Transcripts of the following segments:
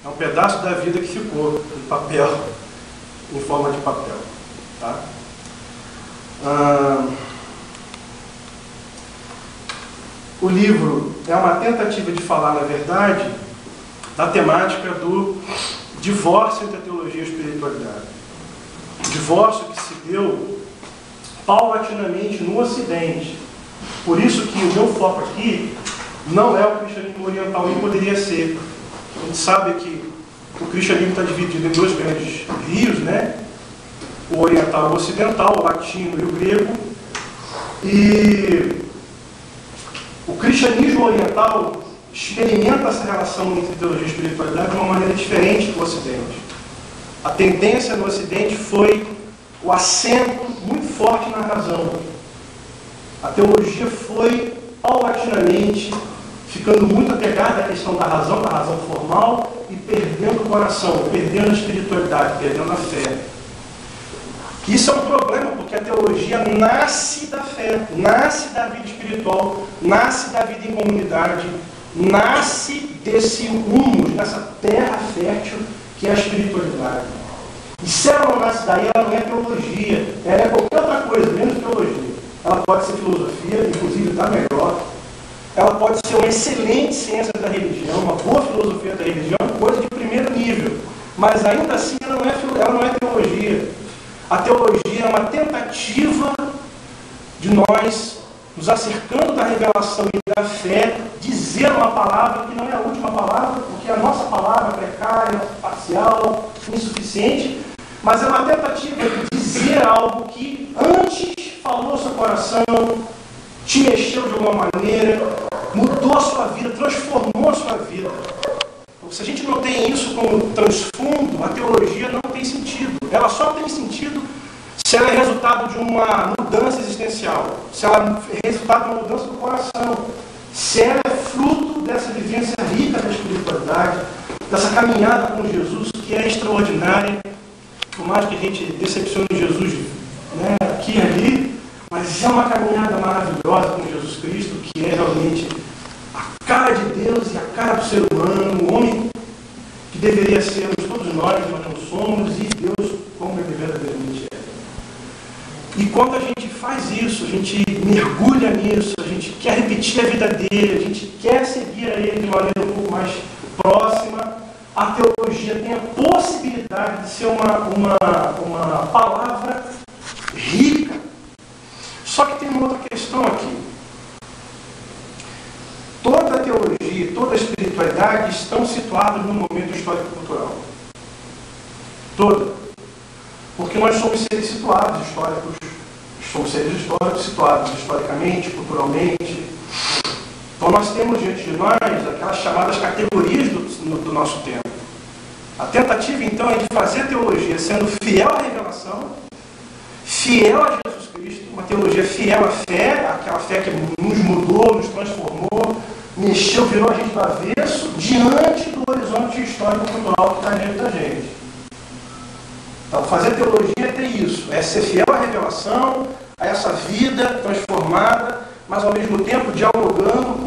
É um pedaço da vida que ficou em papel, em forma de papel. Tá? O livro é uma tentativa de falar, na verdade, da temática do divórcio entre a teologia e a espiritualidade. Divórcio que se deu paulatinamente no Ocidente. Por isso que o meu foco aqui não é o cristianismo oriental, nem poderia ser. A gente sabe que o cristianismo está dividido em dois grandes rios, né? O oriental e o ocidental, o latino e o grego. E o cristianismo oriental experimenta essa relação entre teologia e espiritualidade de uma maneira diferente do Ocidente. A tendência no Ocidente foi o acento muito forte na razão. A teologia foi, paulatinamente, ficando muito apegada à questão da razão formal, e perdendo o coração, perdendo a espiritualidade, perdendo a fé. Isso é um problema, porque a teologia nasce da fé, nasce da vida espiritual, nasce da vida em comunidade, nasce desse humus, dessa terra fértil que é a espiritualidade. E se ela não nasce daí, ela não é teologia, ela é qualquer outra coisa, menos teologia. Ela pode ser filosofia, inclusive da melhor. Ela pode ser uma excelente ciência da religião, uma boa filosofia da religião, coisa de primeiro nível. Mas ainda assim ela não é teologia. A teologia é uma tentativa de nós, nos acercando da revelação e da fé, dizer uma palavra que não é a última palavra, porque a nossa palavra é precária, parcial, insuficiente, mas é uma tentativa de dizer algo que antes falou seu coração, te mexeu de alguma maneira, mudou a sua vida, transformou a sua vida. Então, se a gente não tem isso como transfundo, a teologia não tem sentido. Ela só tem sentido se ela é resultado de uma mudança existencial, se ela é resultado de uma mudança do coração, se ela é fruto dessa vivência rica da espiritualidade, dessa caminhada com Jesus, que é extraordinária. Por mais que a gente decepcione Jesus, né, aqui e ali, mas é uma caminhada maravilhosa com Jesus Cristo, que é realmente a cara de Deus e a cara do ser humano, o homem que deveria sermos todos nós, mas não somos, e Deus como ele verdadeiramente é. E quando a gente faz isso, a gente mergulha nisso, a gente quer repetir a vida dele, a gente quer seguir a ele de maneira um pouco mais próxima, a teologia tem a possibilidade de ser uma palavra rica. Só que tem uma outra questão aqui. Toda a teologia e toda a espiritualidade estão situadas num momento histórico-cultural. Toda. Porque nós somos seres situados históricos, somos seres históricos situados historicamente, culturalmente. Então nós temos diante de nós aquelas chamadas categorias do nosso tempo. A tentativa então é de fazer a teologia sendo fiel à revelação, fiel a Jesus Cristo, uma teologia fiel à fé, aquela fé que nos mudou, nos transformou, mexeu, virou a gente do avesso, diante do horizonte histórico-cultural que está diante da gente. Então, fazer teologia é ter isso, é ser fiel à revelação, a essa vida transformada, mas ao mesmo tempo dialogando com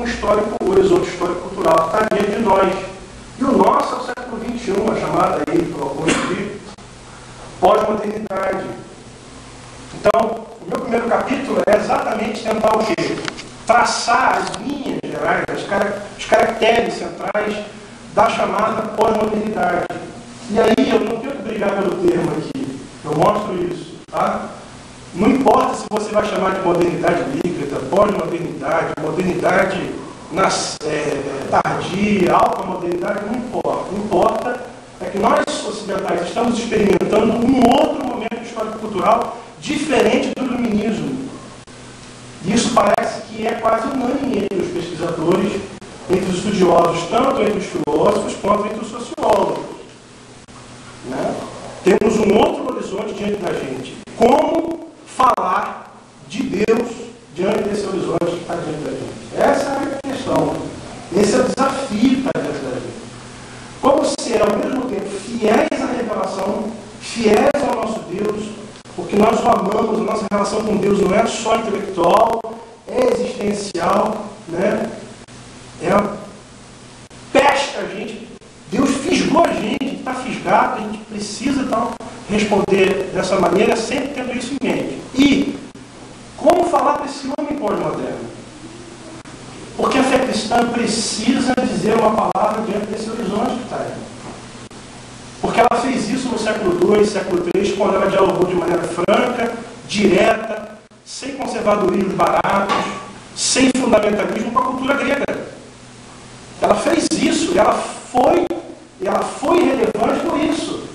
o horizonte histórico-cultural que está diante de nós. E o nosso é o século XXI, a chamada aí pelo apóstolo de pós-modernidade. Então, o meu primeiro capítulo é exatamente tentar o quê? Traçar as linhas gerais, os caracteres centrais da chamada pós-modernidade. E aí, eu não tenho que brigar pelo termo aqui, eu mostro isso, tá? Não importa se você vai chamar de modernidade líquida, pós-modernidade, modernidade tardia, alta modernidade, não importa. O que importa é que nós, ocidentais, estamos experimentando um outro momento histórico-cultural diferente do iluminismo. E isso parece que é quase unânime entre os pesquisadores, entre os estudiosos, tanto entre os filósofos quanto entre os sociólogos. Né? Temos um outro horizonte diante da gente. Como falar de Deus diante desse horizonte que está diante da gente? Essa é a questão. Esse é o desafio que está diante da gente. Como ser, ao mesmo tempo, fiéis à revelação, fiéis ao nosso Deus, porque nós o amamos, a nossa relação com Deus não é só intelectual, é existencial, né? Pesca a gente. Deus fisgou a resgate, a gente precisa, então, responder dessa maneira, sempre tendo isso em mente. E como falar para esse homem pós-moderno? Porque a fé cristã precisa dizer uma palavra diante desse horizonte que está aí. Porque ela fez isso no século II, século III, quando ela dialogou de maneira franca, direta, sem conservadorismos baratos, sem fundamentalismo com a cultura grega. Ela fez isso, e ela foi relevante por isso.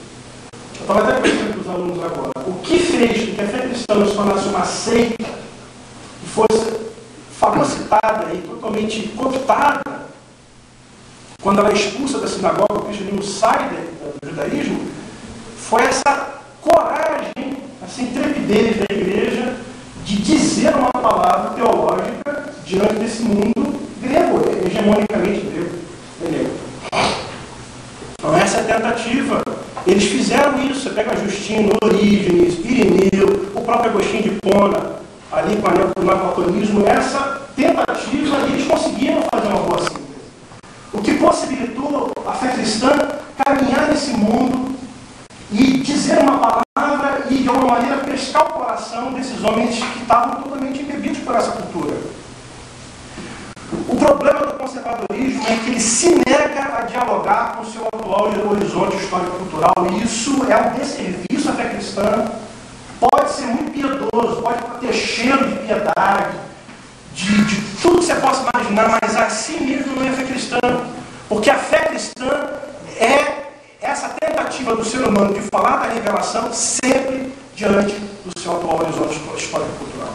Eu estava até perguntando para os alunos agora. O que fez com que a fé cristã se tornasse uma seita, que fosse fagocitada e totalmente cooptada, quando ela é expulsa da sinagoga, o cristianismo sai do judaísmo, foi essa coragem, essa intrepidez da igreja de dizer uma palavra teológica diante desse mundo grego, hegemonicamente grego. Então essa é a tentativa. Eles fizeram isso. Você pega Justino, Orígenes, Irineu, o próprio Agostinho de Hipona, ali com o neoplatonismo, essa tentativa, e eles conseguiram fazer uma boa síntese. O que possibilitou a fé cristã caminhar nesse mundo e dizer uma palavra e, de alguma maneira, pescar o coração desses homens que estavam totalmente embebidos por essa cultura. O problema do conservadorismo é que ele se nega a dialogar com o seu atual horizonte histórico-cultural, e isso é um desserviço à fé cristã. Pode ser muito piedoso, pode ter cheiro de piedade, de tudo que você possa imaginar, mas assim mesmo não é a fé cristã. Porque a fé cristã é essa tentativa do ser humano de falar da revelação sempre diante do seu atual horizonte histórico-cultural.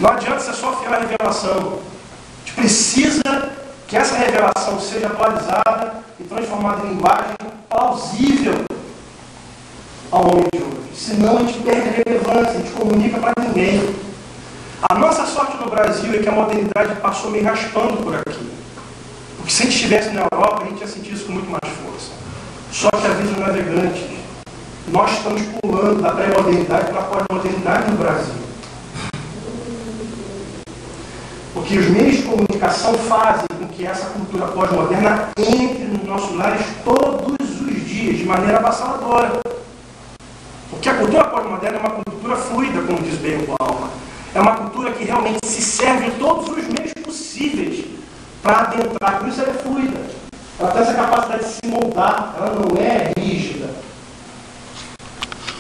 Não adianta ser só fiel à revelação. A gente precisa que essa revelação seja atualizada e transformada em linguagem plausível ao homem de hoje. Senão a gente perde relevância, a gente comunica para ninguém. A nossa sorte no Brasil é que a modernidade passou meio raspando por aqui. Porque se a gente estivesse na Europa, a gente ia sentir isso com muito mais força. Só que avisa os navegantes, nós estamos pulando da pré-modernidade para a pós-modernidade no Brasil. Porque os meios de comunicação fazem com que essa cultura pós-moderna entre nos nossos lares todos os dias, de maneira avassaladora. Porque a cultura pós-moderna é uma cultura fluida, como diz bem o Bauman. É uma cultura que realmente se serve de todos os meios possíveis para adentrar. Por isso ela é fluida. Ela tem essa capacidade de se moldar. Ela não é rígida.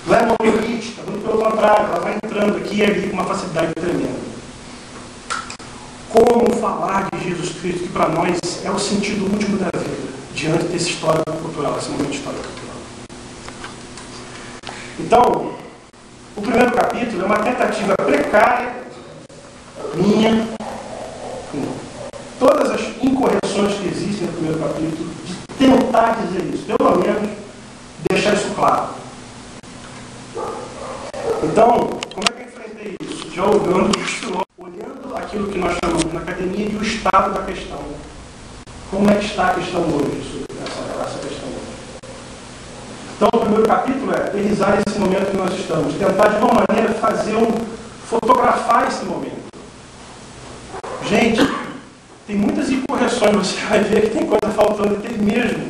Não é monolítica. Muito pelo contrário. Ela vai entrando aqui e ali com uma facilidade tremenda. Como falar de Jesus Cristo, que para nós é o sentido último da vida, diante desse histórico cultural, esse momento histórico cultural. Então, o primeiro capítulo é uma tentativa precária, minha, com todas as incorreções que existem no primeiro capítulo, de tentar dizer isso, pelo menos deixar isso claro. Então, como é que eu enfrentei isso? Dialogando com os filósofos, olhando aquilo que nós chamamos na academia de o estado da questão. Como é que está a questão hoje, essa questão hoje? Então, o primeiro capítulo é aterrissar esse momento que nós estamos, tentar de uma maneira fotografar esse momento. Gente, tem muitas incorreções, você vai ver que tem coisa faltando, tem mesmo.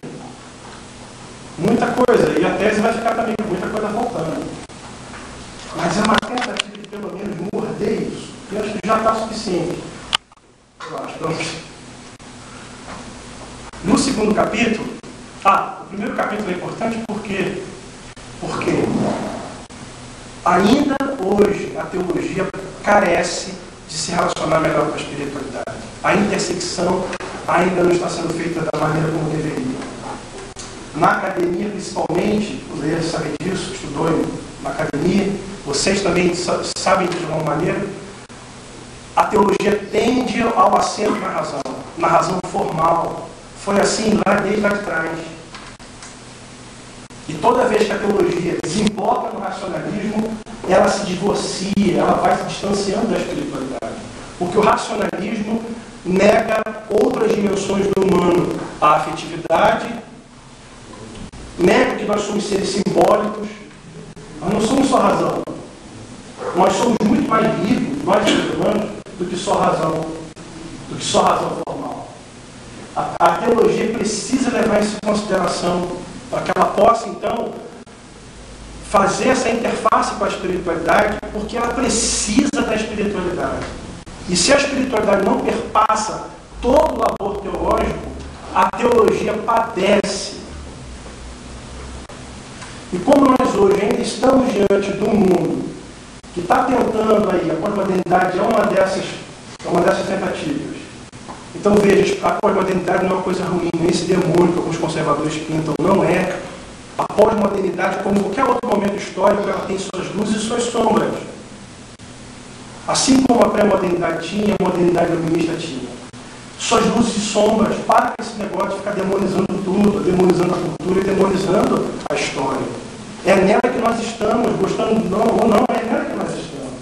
Muita coisa, e a tese vai ficar também com muita coisa faltando. Mas é uma tentativa de pelo menos morder isso. Eu acho que já está suficiente. Eu acho. Então, no segundo capítulo, o primeiro capítulo é importante porque ainda hoje a teologia carece de se relacionar melhor com a espiritualidade. A intersecção ainda não está sendo feita da maneira como deveria. Na academia, principalmente, o Leandro sabe disso, estudou na academia, vocês também sabem disso de alguma maneira, a teologia tende ao assento na razão formal. Foi assim lá desde lá de trás. E toda vez que a teologia desemboca no racionalismo, ela se divorcia, ela vai se distanciando da espiritualidade. Porque o racionalismo nega outras dimensões do humano, a afetividade, nega que nós somos seres simbólicos, nós não somos só razão. Nós somos muito mais vivos, nós seres humanos, do que só razão formal. A teologia precisa levar isso em consideração para que ela possa, então, fazer essa interface com a espiritualidade, porque ela precisa da espiritualidade. E se a espiritualidade não perpassa todo o labor teológico, a teologia padece. E como nós hoje ainda estamos diante de um mundo que está tentando aí, a pós-modernidade é uma dessas tentativas. Então veja, a pós-modernidade não é uma coisa ruim, nem esse demônio que alguns conservadores pintam, não é. A pós-modernidade, como qualquer outro momento histórico, ela tem suas luzes e suas sombras. Assim como a pré-modernidade tinha, a modernidade iluminista tinha. Suas luzes e sombras, para com esse negócio de ficar demonizando tudo, demonizando a cultura e demonizando a história. É nela que nós estamos, gostando ou não, é nela que nós estamos.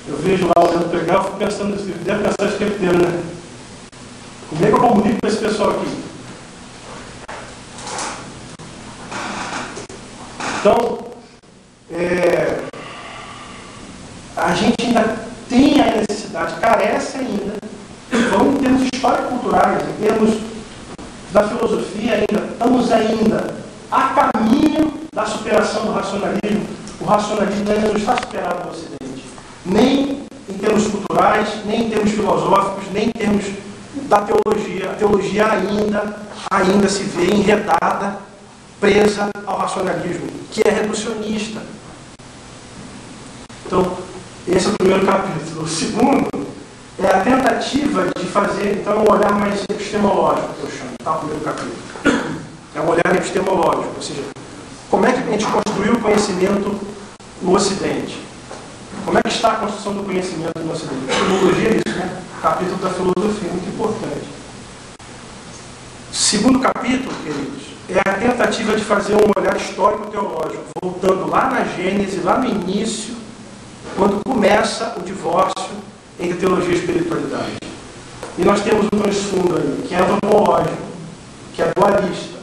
Eu vejo lá o Leandro pegar, eu fico pensando nisso, deve pensar esquerdeiro, né? Como é que eu comunico com esse pessoal aqui? Então, a gente ainda tem a necessidade, carece ainda, então, em termos histórico-culturais, em termos da filosofia ainda, estamos ainda a caminho da superação do racionalismo. O racionalismo ainda não está superado no Ocidente, nem em termos culturais, nem em termos filosóficos, nem em termos da teologia. A teologia ainda se vê enredada, presa ao racionalismo, que é reducionista. Então, esse é o primeiro capítulo. O segundo é a tentativa de fazer, então, um olhar mais epistemológico, que eu chamo, tá? O primeiro capítulo. É um olhar epistemológico, ou seja, como é que a gente construiu o conhecimento no Ocidente? Como é que está a construção do conhecimento no Ocidente? Filologia é isso, né? Capítulo da filosofia, muito importante. Segundo capítulo, queridos, é a tentativa de fazer um olhar histórico-teológico, voltando lá na Gênese, lá no início, quando começa o divórcio entre teologia e espiritualidade. E nós temos um transfundo aí, que é antropológico, que é dualista,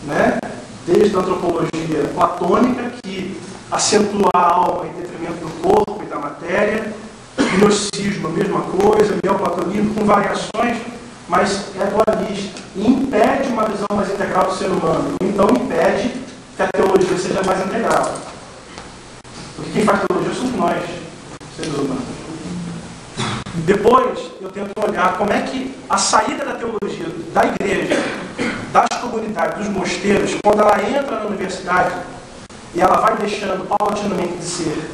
né? Desde a antropologia platônica, que acentua a alma em detrimento do corpo e da matéria, gnosticismo, a mesma coisa, neoplatonismo, com variações, mas é dualista e impede uma visão mais integral do ser humano. Então impede que a teologia seja mais integral. Porque quem faz teologia somos nós, seres humanos. Depois eu tento olhar como é que a saída da teologia da igreja, das comunidades, dos mosteiros, quando ela entra na universidade e ela vai deixando paulatinamente de ser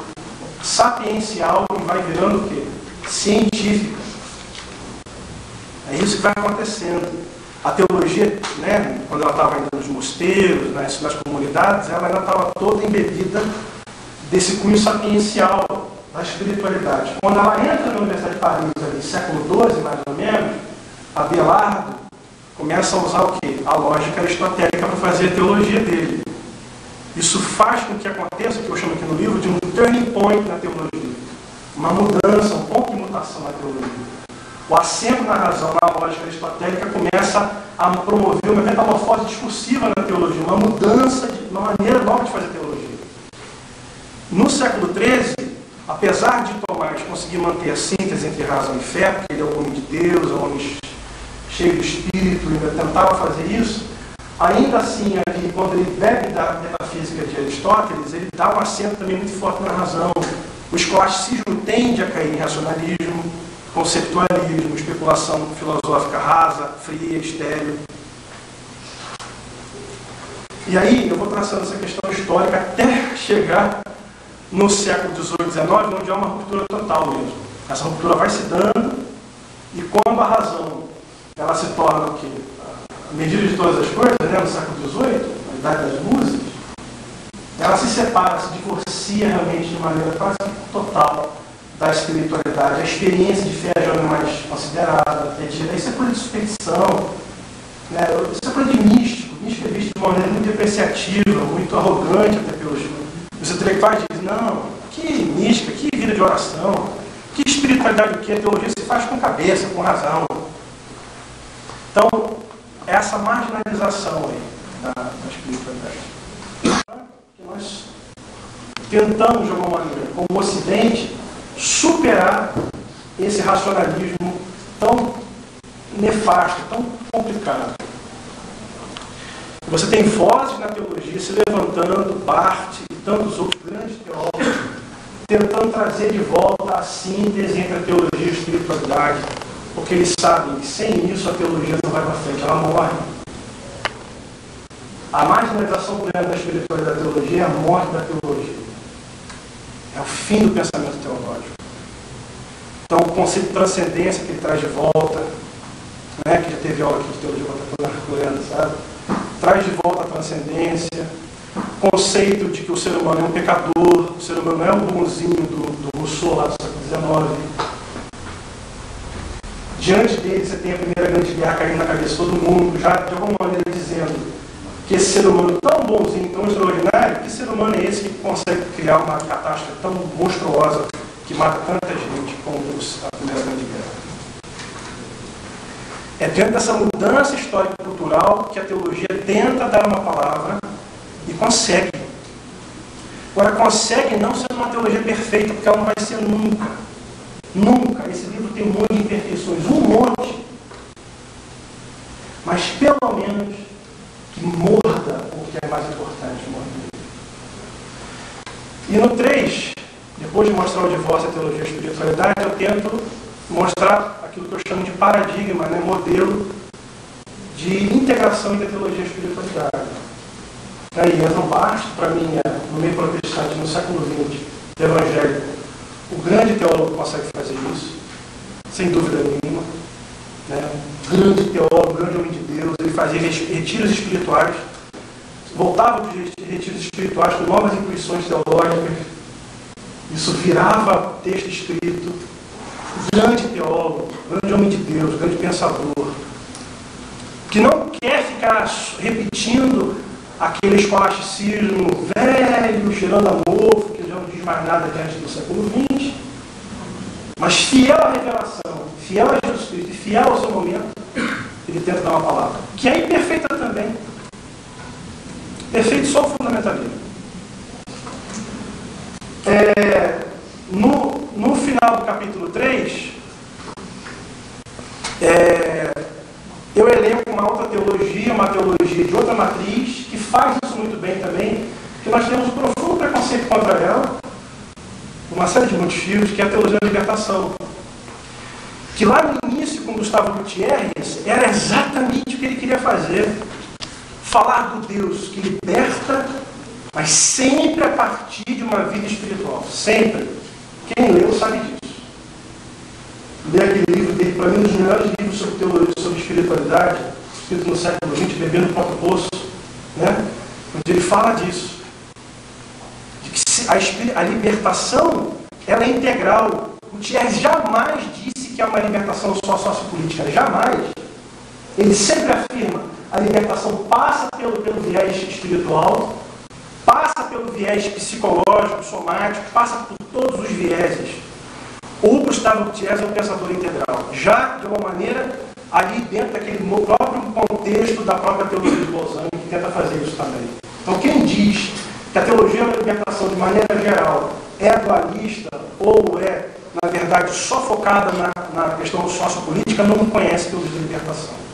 sapiencial e vai virando o quê? Científica. É isso que vai acontecendo. A teologia, né, quando ela estava ainda nos mosteiros, nas comunidades, ela ainda estava toda embebida desse cunho sapiencial da espiritualidade. Quando ela entra na Universidade de Paris, ali, século XII, mais ou menos, Abelardo começa a usar o quê? A lógica aristotélica para fazer a teologia dele. Isso faz com que aconteça, o que eu chamo aqui no livro, de um turning point na teologia. Uma mudança, um ponto de mutação na teologia. O assento na razão, na lógica aristotélica, começa a promover uma metamorfose discursiva na teologia, uma mudança, uma maneira nova de fazer teologia. No século XIII, apesar de Tomás conseguir manter a síntese entre razão e fé, porque ele é um homem de Deus, é um homem cheio do Espírito, ainda tentava fazer isso, ainda assim, ali, quando ele bebe da metafísica de Aristóteles, ele dá um acento também muito forte na razão. O escolasticismo tende a cair em racionalismo, conceptualismo, especulação filosófica rasa, fria, estéril. E aí eu vou traçando essa questão histórica até chegar no século XVIII, XIX, onde há uma ruptura total mesmo. Essa ruptura vai se dando e quando a razão ela se torna o quê? A medida de todas as coisas, né, no século XVIII, a idade das luzes, ela se separa, se divorcia realmente de maneira quase total da espiritualidade. A experiência de fé já não é mais considerada, isso é coisa de superstição, né? Isso é coisa de místico. Místico é visto de uma maneira muito depreciativa, muito arrogante até pelos intelectuais. Dizem, não, que mística, que vida de oração, que espiritualidade o que? A teologia se faz com cabeça, com razão. Então, essa marginalização aí da espiritualidade. Que nós tentamos, de alguma maneira, como Ocidente, superar esse racionalismo tão nefasto, tão complicado. Você tem vozes na teologia se levantando, Barth e tantos outros grandes teólogos, tentando trazer de volta a síntese entre a teologia e a espiritualidade, porque eles sabem que sem isso a teologia não vai para frente, ela morre. A marginalização plena da espiritualidade da teologia é a morte da teologia. É o fim do pensamento teológico. Então, o conceito de transcendência que ele traz de volta, né, que já teve aula aqui de teologia contemporânea, sabe? Traz de volta a transcendência. O conceito de que o ser humano é um pecador, o ser humano não é um bonzinho do Rousseau, lá do século XIX. Diante dele, você tem a primeira grande guerra caindo na cabeça de todo mundo, já de alguma maneira dizendo que esse ser humano tão bonzinho, tão extraordinário, que ser humano é esse que consegue criar uma catástrofe tão monstruosa que mata tanta gente como a primeira grande guerra. É diante dessa mudança histórica e cultural que a teologia tenta dar uma palavra e consegue. Agora, consegue não ser uma teologia perfeita, porque ela não vai ser nunca. Nunca. Esse livro tem um monte de imperfeições, um monte. Mas, pelo menos, que morda o que é mais importante. E no 3, depois de mostrar o divórcio, a teologia e a espiritualidade, eu tento mostrar aquilo que eu chamo de paradigma, né, modelo de integração entre a teologia e a espiritualidade. Aí, Johann Barth, para mim, no meio protestante, no século XX, evangélico, o grande teólogo que consegue fazer isso, sem dúvida nenhuma. Né? Grande teólogo, grande homem de Deus, ele fazia retiros espirituais, voltava dos retiros espirituais com novas intuições teológicas, isso virava texto escrito. Grande teólogo, grande homem de Deus, grande pensador, que não quer ficar repetindo aquele escolasticismo velho, cheirando a mofo, que já não diz mais nada diante do século XX, mas fiel à revelação, fiel a Jesus Cristo e fiel ao seu momento, ele tenta dar uma palavra, que é imperfeita também. Perfeito só o fundamentalismo. No final do capítulo 3, eu elenco uma outra teologia, uma teologia de outra matriz, que faz isso muito bem também, que nós temos um profundo preconceito contra ela, uma série de motivos, que é a teologia da libertação. Que lá no início, com Gustavo Gutierrez, era exatamente o que ele queria fazer. Falar do Deus que liberta, mas sempre a partir de uma vida espiritual. Sempre. Quem leu sabe disso. Lê aquele livro dele, para mim, um dos melhores livros sobre teologia, sobre espiritualidade, escrito no século XX, Bebendo no Próprio Poço, né? Onde ele fala disso. De que a libertação ela é integral. O Gutierrez jamais disse que é uma libertação só sociopolítica. Jamais. Ele sempre afirma a libertação passa pelo viés espiritual, passa pelo viés psicológico, somático, passa por todos os vieses. O Gustavo Gutierrez é um pensador integral, já de uma maneira ali dentro daquele próprio contexto da própria teologia de Lausanne, que tenta fazer isso também. Então, quem diz que a teologia da libertação, de maneira geral, é dualista ou é, na verdade, só focada na questão sociopolítica, não conhece a teologia da libertação.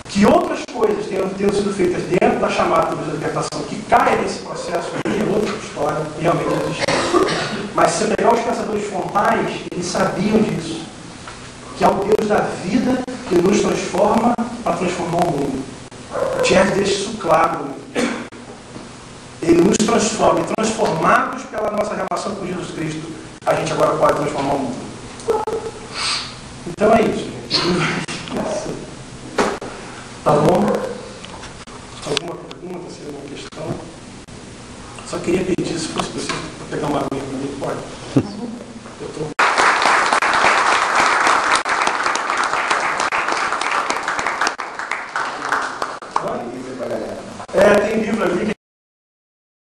Que outras coisas tenham sido feitas dentro da chamada teologia da libertação, que caia nesse processo aí, é outra história, realmente existe. Mas se pegar os pensadores frontais, eles sabiam disso. Que é o Deus da vida que nos transforma para transformar o mundo. O Thierry deixa isso claro. Ele nos transforma, e transformados pela nossa relação com Jesus Cristo, a gente agora pode transformar o mundo. Então é isso, gente. Tá bom? Alguma pergunta, se alguma questão? Só queria pedir, se fosse possível, para pegar uma aguinha para mim, pode? Eu tô... Tem livro ali.